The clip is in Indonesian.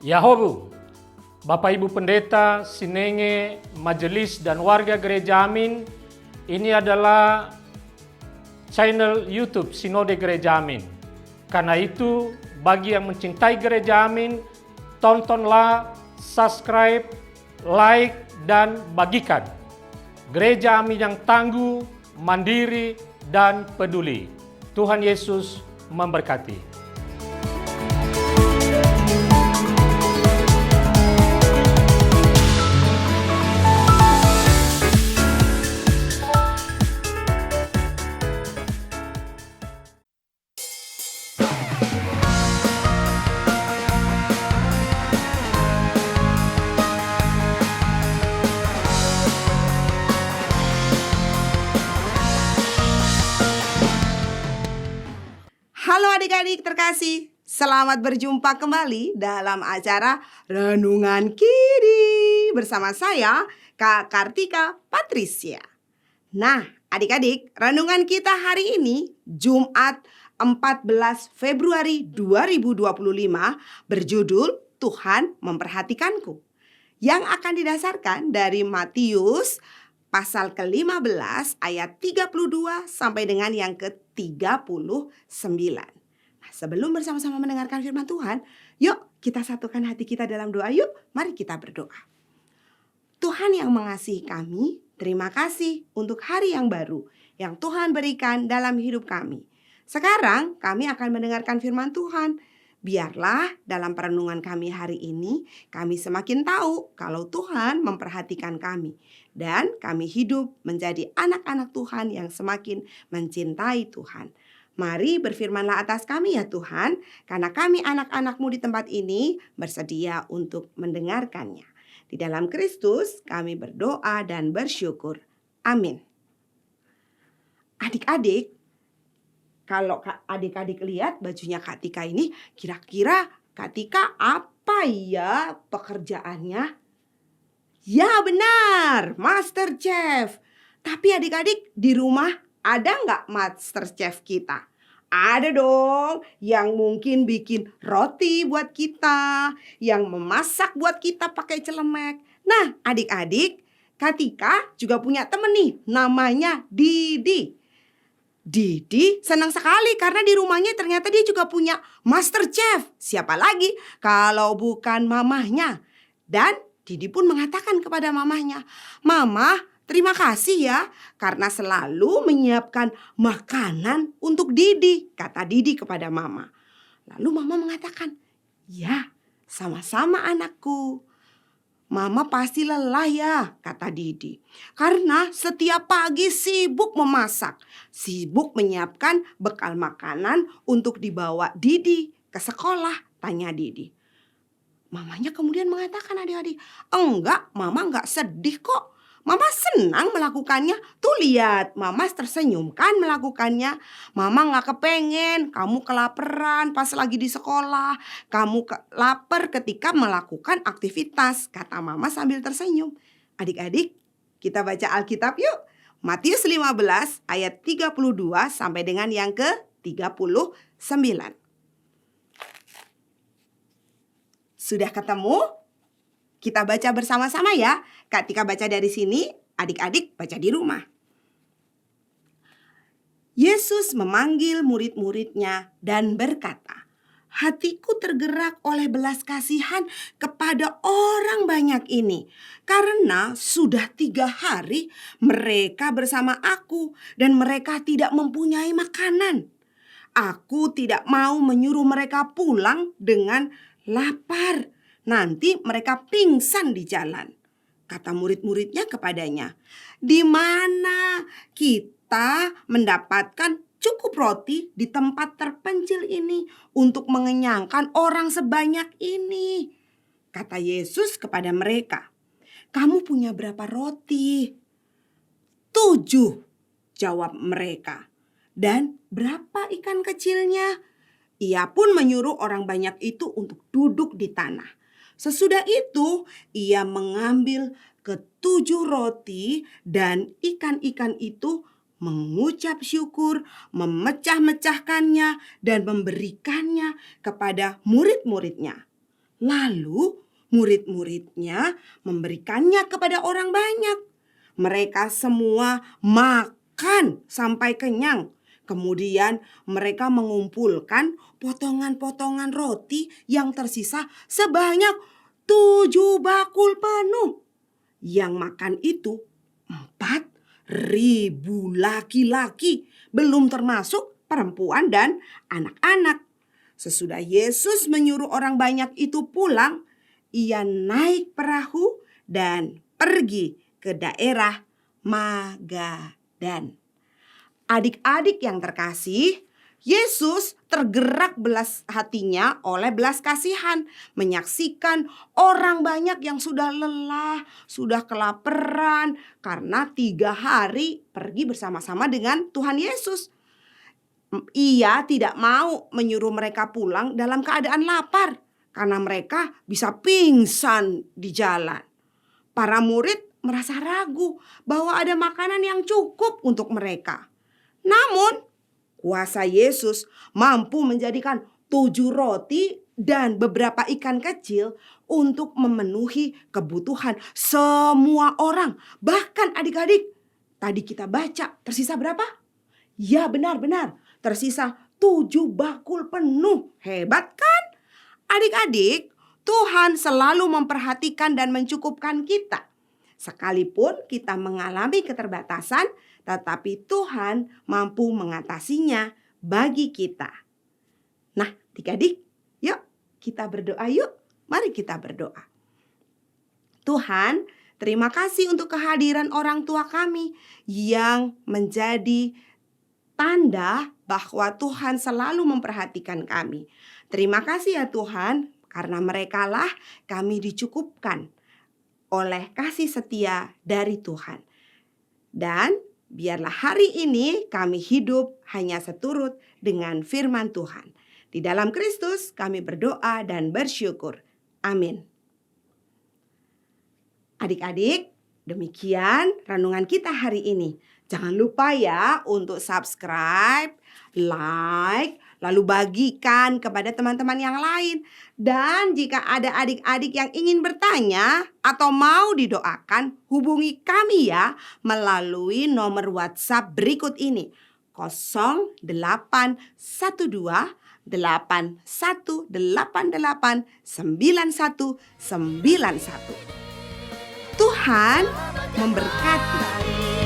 Yahobu, Bapak Ibu Pendeta, Sinenge, Majelis dan warga Gereja Amin, ini adalah channel YouTube Sinode Gereja Amin. Karena itu, bagi yang mencintai Gereja Amin, tontonlah, subscribe, like, dan bagikan. Gereja Amin yang tangguh, mandiri, dan peduli. Tuhan Yesus memberkati. Halo adik-adik terkasih, selamat berjumpa kembali dalam acara Renungan Kiddi bersama saya, Kak Kartika Patricia. Nah, adik-adik, renungan kita hari ini, Jumat 14 Februari 2025, berjudul Tuhan Memperhatikanku, yang akan didasarkan dari Matius pasal ke-15 ayat 32 sampai dengan yang ke-39. Nah, sebelum bersama-sama mendengarkan firman Tuhan, yuk kita satukan hati kita dalam doa yuk. Mari kita berdoa. Tuhan yang mengasihi kami, terima kasih untuk hari yang baru yang Tuhan berikan dalam hidup kami. Sekarang kami akan mendengarkan firman Tuhan. Biarlah dalam perenungan kami hari ini, kami semakin tahu kalau Tuhan memperhatikan kami. Dan kami hidup menjadi anak-anak Tuhan yang semakin mencintai Tuhan. Mari berfirmanlah atas kami ya Tuhan, karena kami anak-anak-Mu di tempat ini bersedia untuk mendengarkannya. Di dalam Kristus kami berdoa dan bersyukur. Amin. Adik-adik, kalau adik-adik lihat bajunya Kak Tika ini, kira-kira Kak Tika apa ya pekerjaannya? Ya benar, Master Chef. Tapi adik-adik di rumah ada nggak Master Chef kita? Ada dong, yang mungkin bikin roti buat kita, yang memasak buat kita pakai celemek. Nah adik-adik, Kak Tika juga punya temen nih, namanya Didi. Didi senang sekali karena di rumahnya ternyata dia juga punya Master Chef. Siapa lagi kalau bukan mamahnya? Dan Didi pun mengatakan kepada mamahnya, "Mama, terima kasih ya karena selalu menyiapkan makanan untuk Didi," kata Didi kepada mama. Lalu mama mengatakan, "Ya, sama-sama anakku. Mama pasti lelah ya," kata Didi. "Karena setiap pagi sibuk memasak, sibuk menyiapkan bekal makanan untuk dibawa Didi ke sekolah," tanya Didi. Mamanya kemudian mengatakan adik-adik, "Enggak, Mama enggak sedih kok. Mama senang melakukannya. Tuh lihat, Mama tersenyum kan melakukannya. Mama gak kepengen kamu kelaparan pas lagi di sekolah. Kamu lapar ketika melakukan aktivitas," kata Mama sambil tersenyum. Adik-adik, kita baca Alkitab yuk. Matius 15 ayat 32 sampai dengan yang ke-39. Sudah ketemu? Kita baca bersama-sama ya. Kak Tika baca dari sini, adik-adik baca di rumah. Yesus memanggil murid-muridnya dan berkata, "Hatiku tergerak oleh belas kasihan kepada orang banyak ini. Karena sudah 3 hari mereka bersama aku dan mereka tidak mempunyai makanan. Aku tidak mau menyuruh mereka pulang dengan lapar. Nanti mereka pingsan di jalan." Kata murid-muridnya kepadanya, "Di mana kita mendapatkan cukup roti di tempat terpencil ini untuk mengenyangkan orang sebanyak ini?" Kata Yesus kepada mereka, "Kamu punya berapa roti?" "7," jawab mereka. "Dan berapa ikan kecilnya?" Ia pun menyuruh orang banyak itu untuk duduk di tanah. Sesudah itu ia mengambil ke-7 roti dan ikan-ikan itu, mengucap syukur, memecah-mecahkannya dan memberikannya kepada murid-muridnya. Lalu murid-muridnya memberikannya kepada orang banyak. Mereka semua makan sampai kenyang. Kemudian mereka mengumpulkan potongan-potongan roti yang tersisa sebanyak 7 bakul penuh. Yang makan itu 4.000 laki-laki, belum termasuk perempuan dan anak-anak. Sesudah Yesus menyuruh orang banyak itu pulang, ia naik perahu dan pergi ke daerah Magadan. Adik-adik yang terkasih, Yesus tergerak belas hatinya oleh belas kasihan, menyaksikan orang banyak yang sudah lelah, sudah kelaparan karena 3 hari pergi bersama-sama dengan Tuhan Yesus. Ia tidak mau menyuruh mereka pulang dalam keadaan lapar karena mereka bisa pingsan di jalan. Para murid merasa ragu bahwa ada makanan yang cukup untuk mereka. Namun, kuasa Yesus mampu menjadikan 7 roti dan beberapa ikan kecil untuk memenuhi kebutuhan semua orang. Bahkan adik-adik, tadi kita baca tersisa berapa? Ya, benar-benar tersisa 7 bakul penuh. Hebat kan? Adik-adik, Tuhan selalu memperhatikan dan mencukupkan kita. Sekalipun kita mengalami keterbatasan, tetapi Tuhan mampu mengatasinya bagi kita. Nah, adik-adik, yuk kita berdoa yuk. Mari kita berdoa. Tuhan, terima kasih untuk kehadiran orang tua kami yang menjadi tanda bahwa Tuhan selalu memperhatikan kami. Terima kasih ya Tuhan, karena merekalah kami dicukupkan oleh kasih setia dari Tuhan. Dan biarlah hari ini kami hidup hanya seturut dengan firman Tuhan. Di dalam Kristus kami berdoa dan bersyukur. Amin. Adik-adik, demikian renungan kita hari ini. Jangan lupa ya untuk subscribe, like, lalu bagikan kepada teman-teman yang lain. Dan jika ada adik-adik yang ingin bertanya atau mau didoakan, hubungi kami ya melalui nomor WhatsApp berikut ini. 0812 8188 9191. Tuhan memberkati.